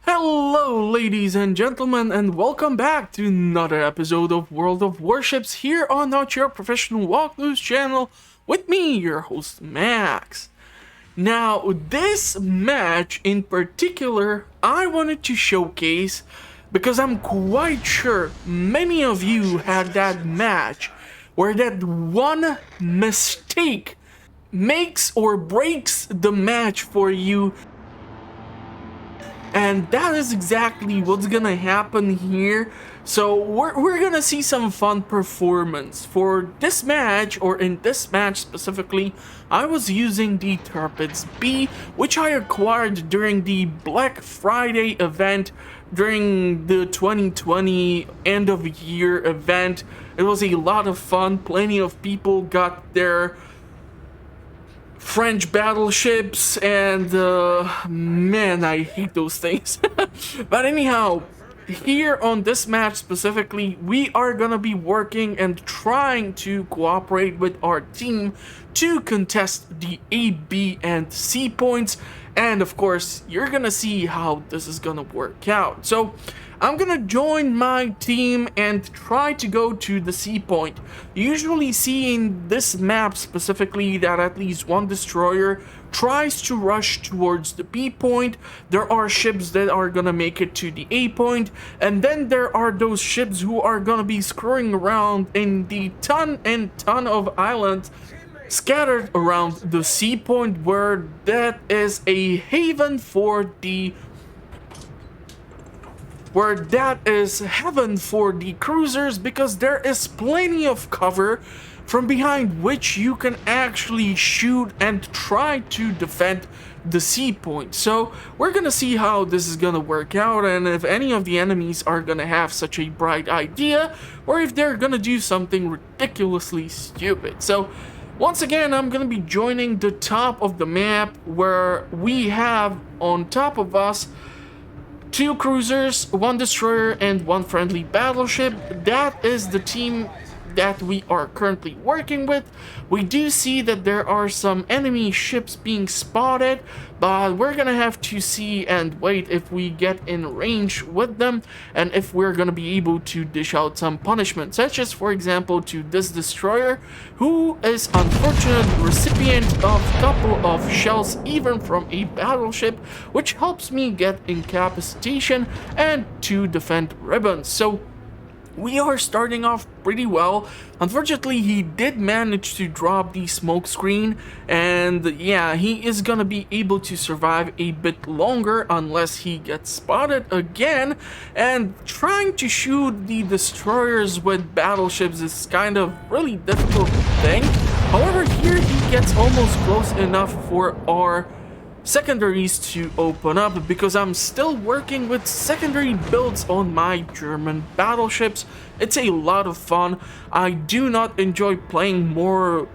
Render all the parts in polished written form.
Hello ladies and gentlemen, and welcome back to another episode of World of Warships here on Not Your Professional Walkthroughs channel with me, your host Max. Now, this match in particular I wanted to showcase because I'm quite sure many of you had that match where that one mistake makes or breaks the match for you. And that is exactly what's gonna happen here. So we're gonna see some fun performance. For this match, or in this match specifically, I was using the Tirpitz B, which I acquired during the Black Friday event during the 2020 end of year event. It was a lot of fun. Plenty of people got their French battleships, and man, I hate those things. But anyhow, here on this match specifically, we are gonna be working and trying to cooperate with our team to contest the A, B, and C points. And of course, you're gonna see how this is gonna work out. So I'm gonna join my team and try to go to the C point. You usually see in this map specifically that at least one destroyer tries to rush towards the B point. There are ships that are gonna make it to the A point, and then there are those ships who are gonna be screwing around in the ton and ton of islands scattered around the C point, where that is a haven for the heaven for the cruisers, because there is plenty of cover from behind which you can actually shoot and try to defend the C point. So we're gonna see how this is gonna work out, and if any of the enemies are gonna have such a bright idea, or if they're gonna do something ridiculously stupid. So once again, I'm gonna be joining the top of the map, where we have on top of us 2 cruisers, 1 destroyer, and 1 friendly battleship. That is the team that we are currently working with. We do see that there are some enemy ships being spotted, but we're gonna have to see and wait if we get in range with them, and if we're gonna be able to dish out some punishment, such as for example to this destroyer, who is unfortunate recipient of a couple of shells even from a battleship, which helps me get incapacitation and to defend ribbons. So we are starting off pretty well. Unfortunately, he did manage to drop the smoke screen, and yeah, he is gonna be able to survive a bit longer unless he gets spotted again. And trying to shoot the destroyers with battleships is kind of really difficult thing. However, here he gets almost close enough for our secondaries to open up, because I'm still working with secondary builds on my German battleships. It's a lot of fun. I do not enjoy playing more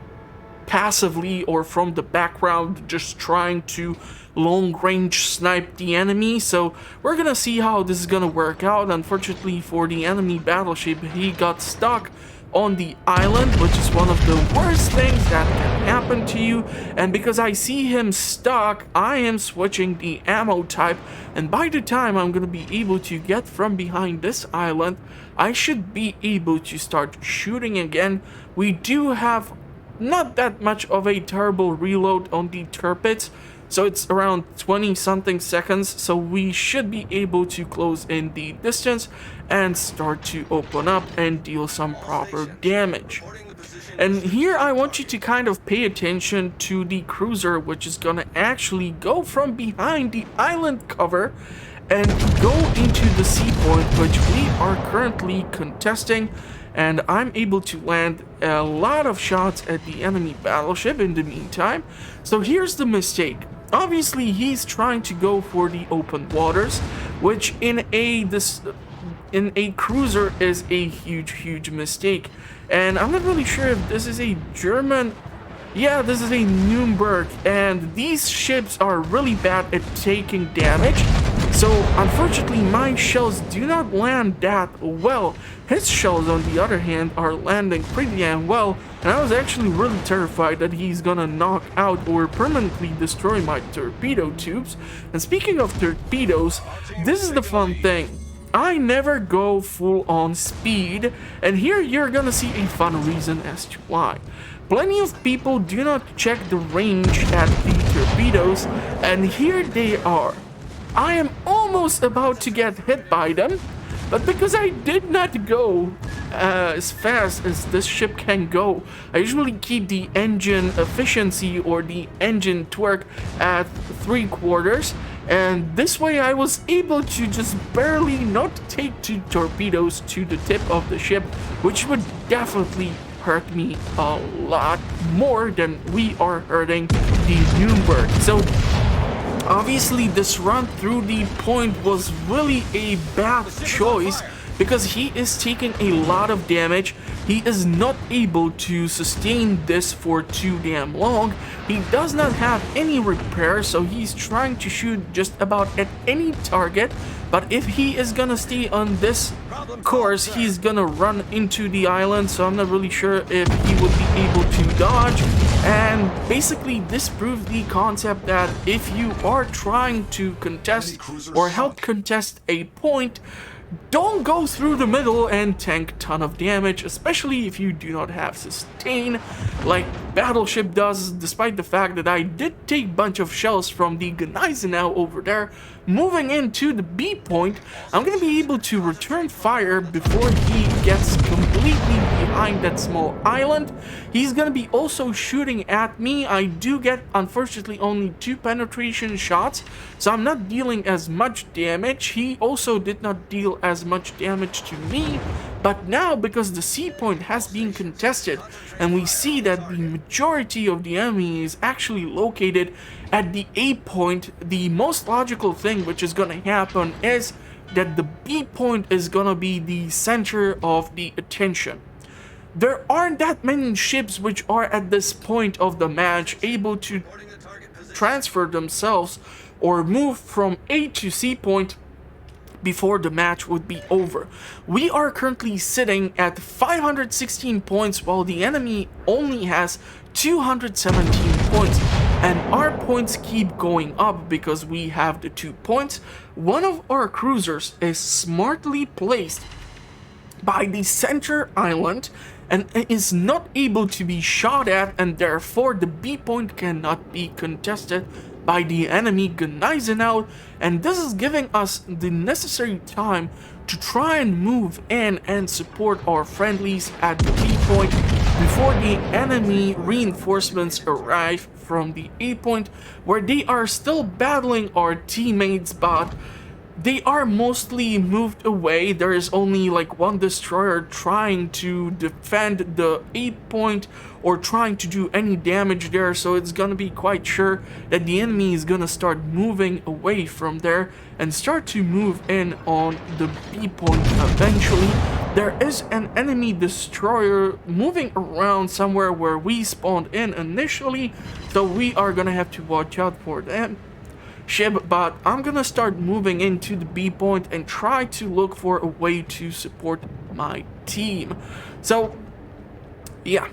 passively or from the background, just trying to long range snipe the enemy. So we're gonna see how this is gonna work out. Unfortunately for the enemy battleship, he got stuck on the island, which is one of the worst things that can happen to you. And because I see him stuck, I am switching the ammo type, and by the time I'm gonna be able to get from behind this island, I should be able to start shooting again. We do have not that much of a terrible reload on the Tirpitz, so it's around 20 something seconds, so we should be able to close in the distance and start to open up and deal some proper damage. And here I want you to kind of pay attention to the cruiser, which is gonna actually go from behind the island cover and go into the sea point, which we are currently contesting. And I'm able to land a lot of shots at the enemy battleship in the meantime. So here's the mistake. Obviously, he's trying to go for the open waters, which in a cruiser is a huge mistake. And I'm not really sure if this is a German. Yeah, this is a Nuremberg, and these ships are really bad at taking damage. So unfortunately my shells do not land that well. His shells on the other hand are landing pretty damn well, and I was actually really terrified that he's gonna knock out or permanently destroy my torpedo tubes. And speaking of torpedoes, this is the fun thing. I never go full on speed, and here you're gonna see a fun reason as to why. Plenty of people do not check the range at the torpedoes, and here they are. I am almost about to get hit by them, but because I did not go as fast as this ship can go, I usually keep the engine efficiency or the engine torque at 3/4, and this way I was able to just barely not take 2 torpedoes to the tip of the ship, which would definitely hurt me a lot more than we are hurting the Nürnberg. So obviously this run through the point was really a bad choice because he is taking a lot of damage. He is not able to sustain this for too damn long. He does not have any repair, so he's trying to shoot just about at any target. But if he is gonna stay on this course, he's gonna run into the island, so I'm not really sure if he would be able to dodge. And basically this proves the concept that if you are trying to contest or help contest a point, don't go through the middle and tank a ton of damage, especially if you do not have sustain like Battleship does, despite the fact that I did take a bunch of shells from the Gneisenau over there. Moving into the B point, I'm going to be able to return fire before he gets completely behind that small island. He's going to be also shooting at me. I do get, unfortunately, only 2 penetration shots, so I'm not dealing as much damage. He also did not deal as much damage to me. But now, because the C point has been contested, and we see that the majority of the enemy is actually located at the A point, the most logical thing which is gonna happen is that the B point is gonna be the center of the attention. There aren't that many ships which are at this point of the match able to transfer themselves or move from A to C point before the match would be over. We are currently sitting at 516 points while the enemy only has 217 points, and our points keep going up because we have the 2 points. One of our cruisers is smartly placed by the center island and is not able to be shot at, and therefore the B point cannot be contested by the enemy Gneisenau, and this is giving us the necessary time to try and move in and support our friendlies at the B point before the enemy reinforcements arrive from the A point, where they are still battling our teammates, but they are mostly moved away. There is only like 1 destroyer trying to defend the A point or trying to do any damage there, so it's gonna be quite sure that the enemy is gonna start moving away from there and start to move in on the B point eventually. There is an enemy destroyer moving around somewhere where we spawned in initially, so we are gonna have to watch out for them ship, but I'm gonna start moving into the B point and try to look for a way to support my team. So yeah,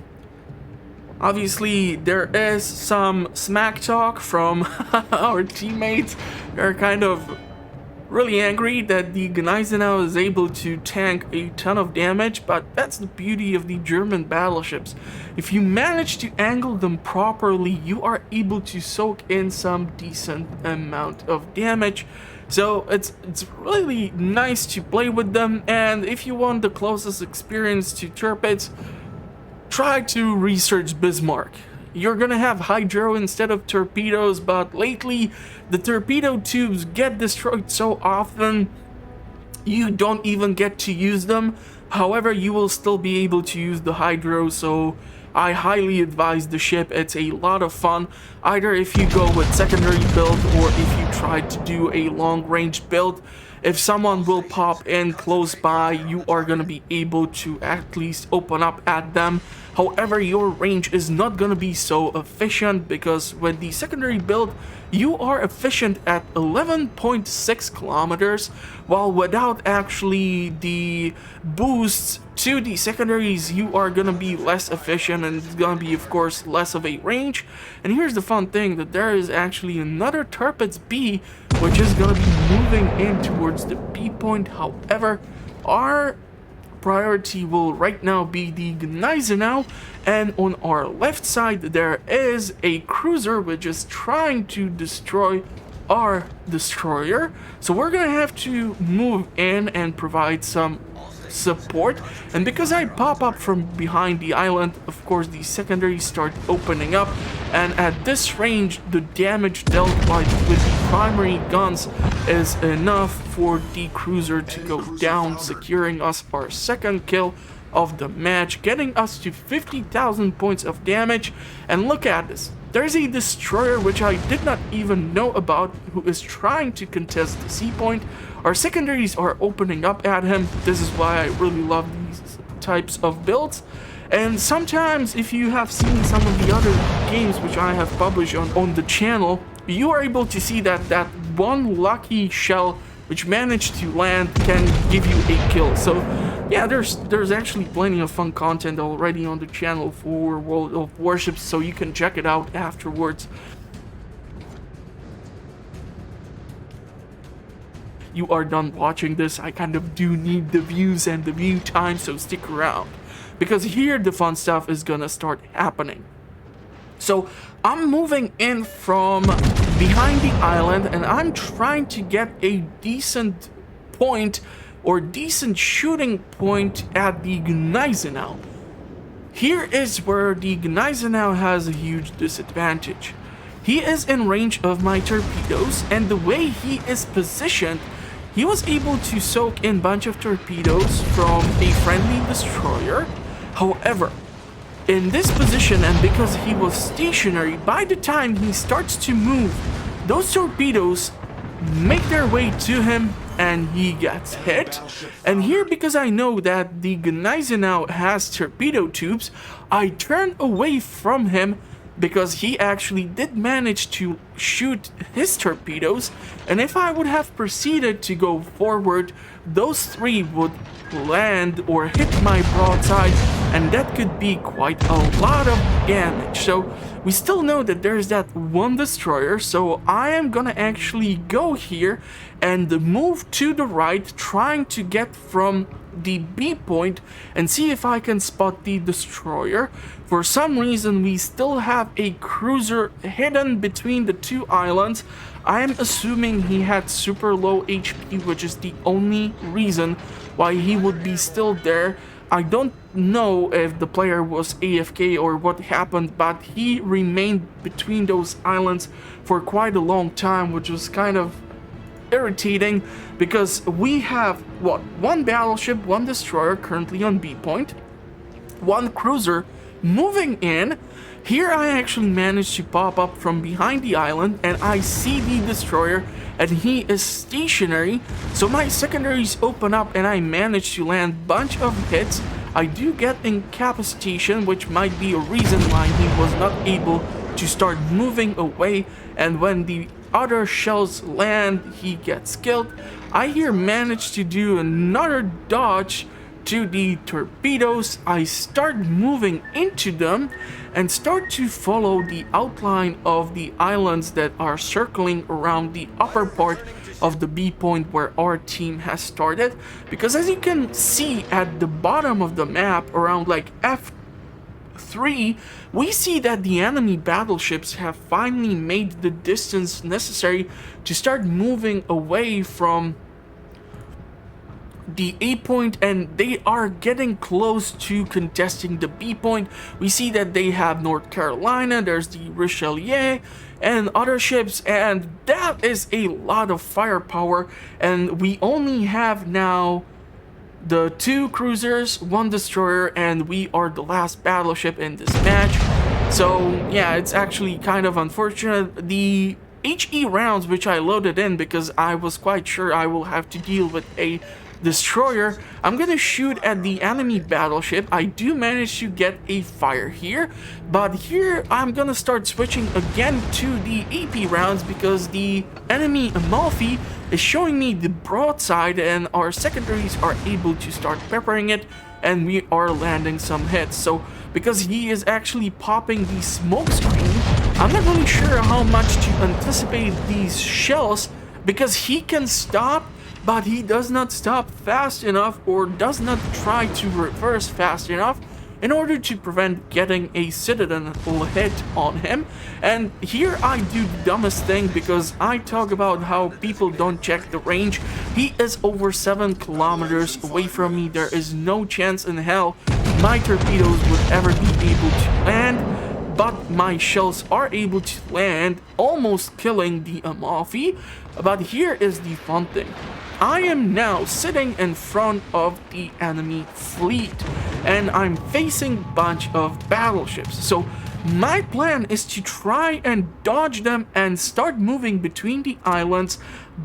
obviously there is some smack talk from our teammates. They're kind of really angry that the Gneisenau is able to tank a ton of damage, but that's the beauty of the German battleships. If you manage to angle them properly, you are able to soak in some decent amount of damage. So it's really nice to play with them, and if you want the closest experience to Tirpitz, try to research Bismarck. You're gonna have hydro instead of torpedoes, but lately the torpedo tubes get destroyed so often you don't even get to use them. However, you will still be able to use the hydro, so I highly advise the ship. It's a lot of fun, either if you go with secondary build or if you try to do a long range build. If someone will pop in close by, you are gonna be able to at least open up at them. However, your range is not gonna be so efficient, because with the secondary build, you are efficient at 11.6 kilometers, while without actually the boosts to the secondaries, you are gonna be less efficient, and it's gonna be, of course, less of a range. And here's the fun thing, that there is actually another Tirpitz B, which is gonna be moving in towards the B point. However, our priority will right now be the Gneisenau, and on our left side there is a cruiser which is trying to destroy our destroyer. So we're gonna have to move in and provide some support, and because I pop up from behind the island, of course the secondaries start opening up, and at this range the damage dealt with the primary guns is enough for the cruiser to go down, securing us our second kill of the match, getting us to 50,000 points of damage. And look at this, there's a destroyer which I did not even know about, who is trying to contest the sea point. Our secondaries are opening up at him. This is why I really love these types of builds. And sometimes, if you have seen some of the other games which I have published on the channel, you are able to see that that one lucky shell which managed to land can give you a kill. So yeah, there's actually plenty of fun content already on the channel for World of Warships, so you can check it out afterwards. You are done watching this, I kind of do need the views and the view time, so stick around, because here the fun stuff is gonna start happening. So I'm moving in from behind the island, and I'm trying to get a decent point or decent shooting point at the Gneisenau. Here is where the Gneisenau has a huge disadvantage. He is in range of my torpedoes, and the way he is positioned, he was able to soak in a bunch of torpedoes from a friendly destroyer. However, in this position, and because he was stationary, by the time he starts to move, those torpedoes make their way to him and he gets hit. And here, because I know that the Gneisenau has torpedo tubes, I turn away from him, because he actually did manage to shoot his torpedoes, and if I would have proceeded to go forward, those three would land or hit my broadside, and that could be quite a lot of damage. So we still know that there's that one destroyer, so I am gonna actually go here and move to the right, trying to get from the B point and see if I can spot the destroyer. For some reason we still have a cruiser hidden between the two islands. I am assuming he had super low HP, which is the only reason why he would be still there. I don't know if the player was AFK or what happened, but he remained between those islands for quite a long time, which was kind of irritating, because we have what, one battleship, one destroyer currently on B point, one cruiser moving in. Here I actually managed to pop up from behind the island, and I see the destroyer and he is stationary, so my secondaries open up and I manage to land a bunch of hits. I do get incapacitation, which might be a reason why he was not able to start moving away, and when the other shells land, he gets killed. I here managed to do another dodge to the torpedoes. I start moving into them and start to follow the outline of the islands that are circling around the upper part of the B point where our team has started, because as you can see at the bottom of the map, around like F3, we see that the enemy battleships have finally made the distance necessary to start moving away from the A point, and they are getting close to contesting the B point. We see that they have North Carolina, there's the Richelieu and other ships, and that is a lot of firepower, and we only have now the two cruisers, one destroyer, and we are the last battleship in this match. So yeah, it's actually kind of unfortunate. The HE rounds which I loaded in, because I was quite sure I will have to deal with a destroyer, I'm gonna shoot at the enemy battleship. I do manage to get a fire here, but here I'm gonna start switching again to the AP rounds because the enemy Amalfi is showing me the broadside and our secondaries are able to start peppering it, and we are landing some hits. So because he is actually popping the smoke screen, I'm not really sure how much to anticipate these shells because he can stop, but he does not stop fast enough or does not try to reverse fast enough in order to prevent getting a citadel hit on him. And here I do the dumbest thing because I talk about how people don't check the range. He is over 7 kilometers away from me. There is no chance in hell my torpedoes would ever be able to land, but my shells are able to land, almost killing the Amalfi. But here is the fun thing. I am now sitting in front of the enemy fleet and I'm facing a bunch of battleships. So my plan is to try and dodge them and start moving between the islands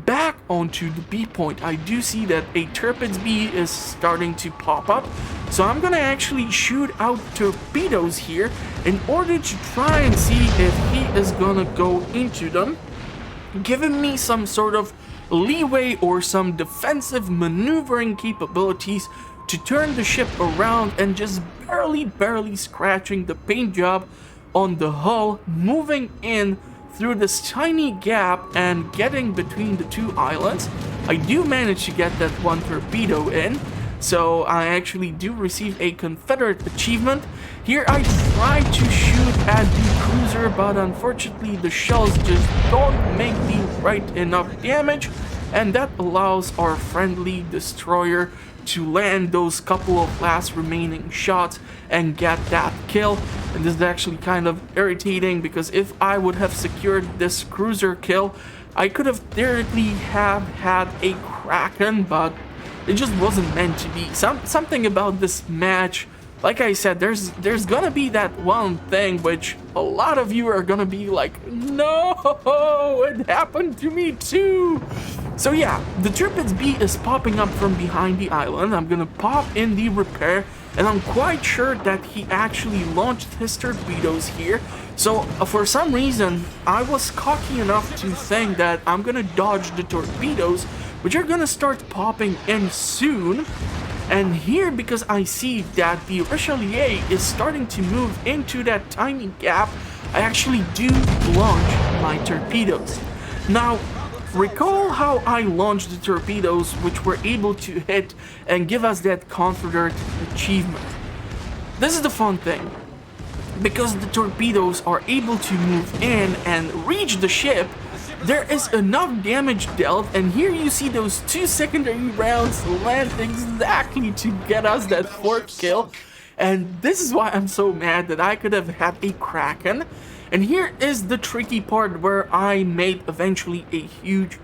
back onto the B point. I do see that a Tirpitz B is starting to pop up, so I'm gonna actually shoot out torpedoes here in order to try and see if he is gonna go into them, giving me some sort of leeway or some defensive maneuvering capabilities to turn the ship around and just barely scratching the paint job on the hull, moving in through this tiny gap and getting between the two islands. I do manage to get that one torpedo in, so I actually do receive a Confederate achievement. Here I try to shoot at the cruiser, but unfortunately the shells just don't make the right enough damage, and that allows our friendly destroyer to land those couple of last remaining shots and get that kill. And this is actually kind of irritating because if I would have secured this cruiser kill, I could have theoretically have had a Kraken, but it just wasn't meant to be. Something about this match, like I said, there's gonna be that one thing which a lot of you are gonna be like, no, it happened to me too. So yeah, the Tirpitz B is popping up from behind the island. I'm gonna pop in the repair, and I'm quite sure that he actually launched his torpedoes here. So for some reason, I was cocky enough to think that I'm gonna dodge the torpedoes, which are gonna start popping in soon. And here, because I see that the Richelieu is starting to move into that tiny gap, I actually do launch my torpedoes. Now, recall how I launched the torpedoes, which were able to hit and give us that Confederate achievement. This is the fun thing. Because the torpedoes are able to move in and reach the ship, there is enough damage dealt, and here you see those 2 secondary rounds land exactly to get us that 4th kill. And this is why I'm so mad that I could have had a Kraken. And here is the tricky part where I made eventually a huge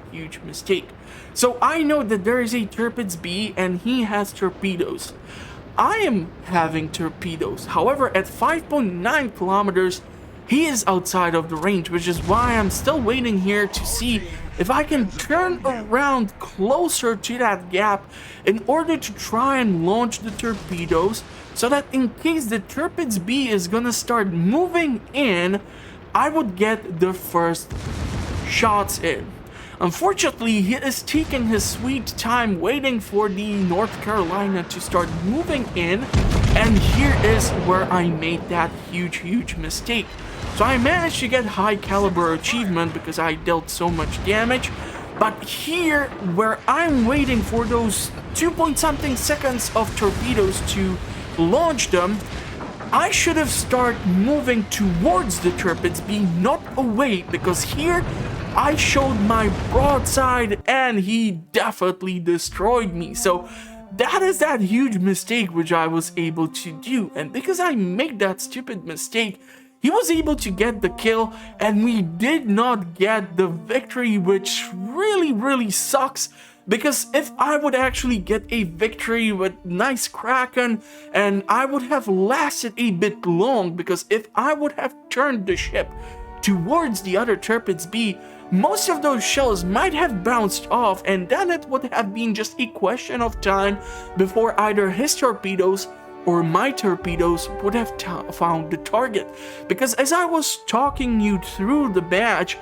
mistake. So I know that there is a Tirpitz B and he has torpedoes. I am having torpedoes. However, at 5.9 kilometers, he is outside of the range, which is why I'm still waiting here to see if I can turn around closer to that gap in order to try and launch the torpedoes, so that in case the Tirpitz B is gonna start moving in, I would get the first shots in. Unfortunately, he is taking his sweet time waiting for the North Carolina to start moving in, and here is where I made that huge mistake. So I managed to get high caliber achievement because I dealt so much damage, but here where I'm waiting for those 2-point-something seconds of torpedoes to launch them, I should have started moving towards the Tirpitz B, not away, because here I showed my broadside and he definitely destroyed me. So that is that huge mistake which I was able to do, and because I made that stupid mistake, he was able to get the kill and we did not get the victory, which really sucks. Because if I would actually get a victory with nice Kraken, and I would have lasted a bit long, because if I would have turned the ship towards the other Tirpitz B, most of those shells might have bounced off, and then it would have been just a question of time before either his torpedoes or my torpedoes would have found the target. Because as I was talking you through the batch,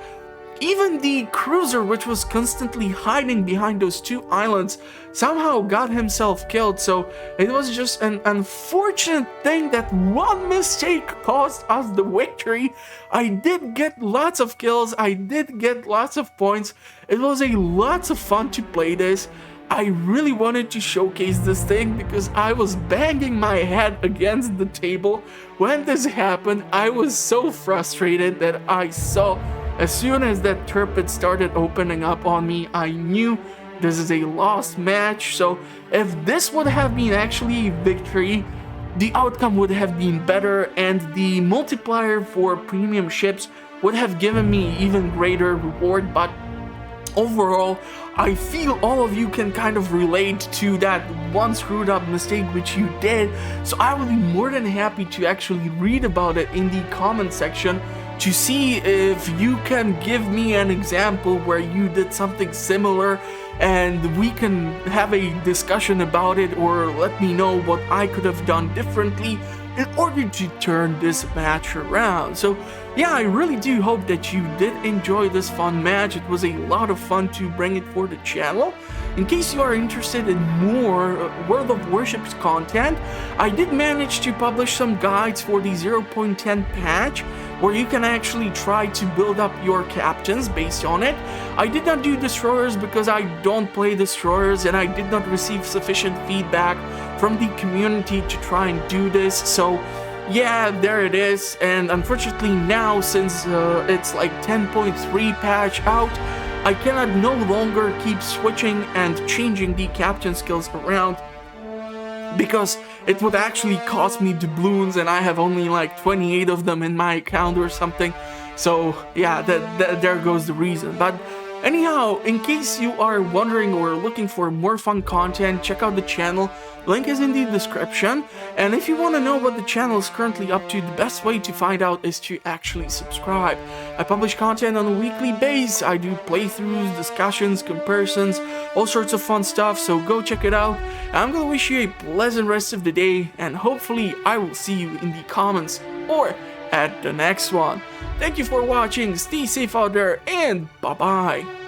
even the cruiser, which was constantly hiding behind those two islands, somehow got himself killed. So it was just an unfortunate thing that one mistake cost us the victory. I did get lots of kills, I did get lots of points. It was a lots of fun to play this. I really wanted to showcase this thing because I was banging my head against the table when this happened. I was so frustrated that I saw, as soon as that Tirpitz started opening up on me, I knew this is a lost match. So if this would have been actually a victory, the outcome would have been better, and the multiplier for premium ships would have given me even greater reward. But overall, I feel all of you can kind of relate to that one screwed up mistake which you did, so I would be more than happy to actually read about it in the comment section to see if you can give me an example where you did something similar, and we can have a discussion about it, or let me know what I could have done differently in order to turn this match around. So yeah, I really do hope that you did enjoy this fun match. It was a lot of fun to bring it for the channel. In case you are interested in more World of Warships content, I did manage to publish some guides for the 0.10 patch, where you can actually try to build up your captains based on it. I did not do destroyers because I don't play destroyers, and I did not receive sufficient feedback from the community to try and do this. So yeah, there it is. And unfortunately now, since it's like 10.3 patch out, I cannot no longer keep switching and changing the captain skills around, because it would actually cost me doubloons, and I have only like 28 of them in my account or something. So yeah, there goes the reason. But anyhow, in case you are wondering or looking for more fun content, check out the channel. Link is in the description. And if you want to know what the channel is currently up to, the best way to find out is to actually subscribe. I publish content on a weekly basis. I do playthroughs, discussions, comparisons, all sorts of fun stuff, so go check it out. I'm gonna wish you a pleasant rest of the day, and hopefully I will see you in the comments or at the next one. Thank you for watching, stay safe out there, and bye bye.